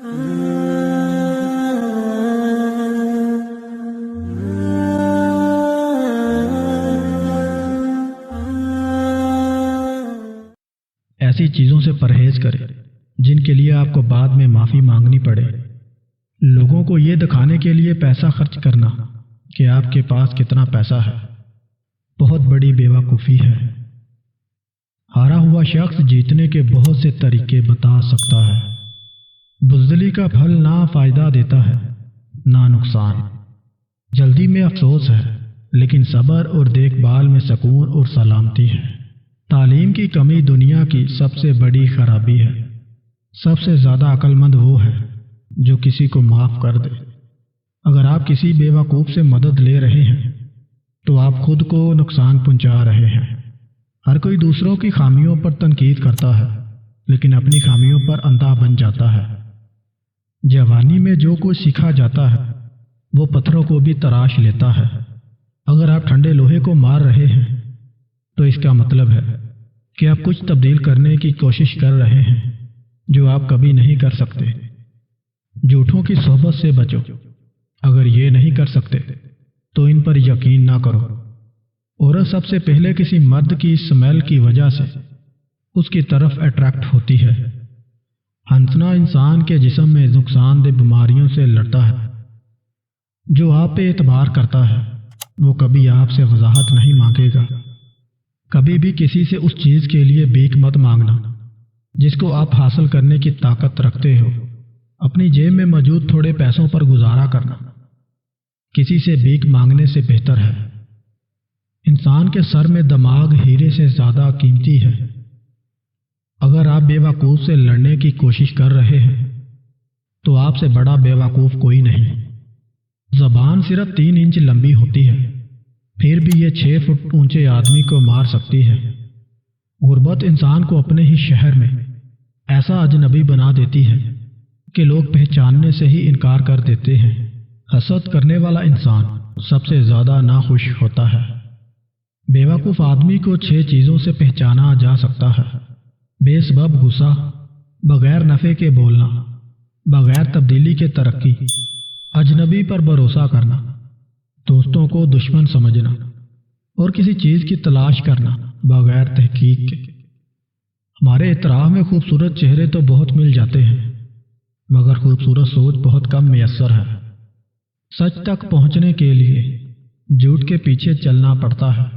ایسی چیزوں سے پرہیز کریں جن کے لیے آپ کو بعد میں معافی مانگنی پڑے۔ لوگوں کو یہ دکھانے کے لیے پیسہ خرچ کرنا کہ آپ کے پاس کتنا پیسہ ہے بہت بڑی بیوقوفی ہے۔ ہارا ہوا شخص جیتنے کے بہت سے طریقے بتا سکتا ہے۔ بزدلی کا پھل نہ فائدہ دیتا ہے نہ نقصان۔ جلدی میں افسوس ہے لیکن صبر اور دیکھ بھال میں سکون اور سلامتی ہے۔ تعلیم کی کمی دنیا کی سب سے بڑی خرابی ہے۔ سب سے زیادہ عقل مند وہ ہے جو کسی کو معاف کر دے۔ اگر آپ کسی بیوقوف سے مدد لے رہے ہیں تو آپ خود کو نقصان پہنچا رہے ہیں۔ ہر کوئی دوسروں کی خامیوں پر تنقید کرتا ہے لیکن اپنی خامیوں پر اندھا بن جاتا ہے۔ جوانی میں جو کچھ سیکھا جاتا ہے وہ پتھروں کو بھی تراش لیتا ہے۔ اگر آپ ٹھنڈے لوہے کو مار رہے ہیں تو اس کا مطلب ہے کہ آپ کچھ تبدیل کرنے کی کوشش کر رہے ہیں جو آپ کبھی نہیں کر سکتے۔ جھوٹوں کی صحبت سے بچو۔ اگر یہ نہیں کر سکتے تو ان پر یقین نہ کرو۔ عورت سب سے پہلے کسی مرد کی سمیل کی وجہ سے اس کی طرف اٹریکٹ ہوتی ہے۔ ہنسنا انسان کے جسم میں نقصان دہ بیماریوں سے لڑتا ہے۔ جو آپ پہ اعتبار کرتا ہے وہ کبھی آپ سے وضاحت نہیں مانگے گا۔ کبھی بھی کسی سے اس چیز کے لیے بھیک مت مانگنا جس کو آپ حاصل کرنے کی طاقت رکھتے ہو۔ اپنی جیب میں موجود تھوڑے پیسوں پر گزارا کرنا کسی سے بھیک مانگنے سے بہتر ہے۔ انسان کے سر میں دماغ ہیرے سے زیادہ قیمتی ہے۔ اگر آپ بیوقوف سے لڑنے کی کوشش کر رہے ہیں تو آپ سے بڑا بیوقوف کوئی نہیں۔ زبان صرف 3 انچ لمبی ہوتی ہے پھر بھی یہ 6 فٹ اونچے آدمی کو مار سکتی ہے۔ غربت انسان کو اپنے ہی شہر میں ایسا اجنبی بنا دیتی ہے کہ لوگ پہچاننے سے ہی انکار کر دیتے ہیں۔ حسد کرنے والا انسان سب سے زیادہ ناخوش ہوتا ہے۔ بیوقوف آدمی کو 6 چیزوں سے پہچانا جا سکتا ہے: بے سبب غصہ، بغیر نفع کے بولنا، بغیر تبدیلی کے ترقی، اجنبی پر بھروسہ کرنا، دوستوں کو دشمن سمجھنا، اور کسی چیز کی تلاش کرنا بغیر تحقیق کے۔ ہمارے اعتراف میں خوبصورت چہرے تو بہت مل جاتے ہیں مگر خوبصورت سوچ بہت کم میسر ہے۔ سچ تک پہنچنے کے لیے جھوٹ کے پیچھے چلنا پڑتا ہے۔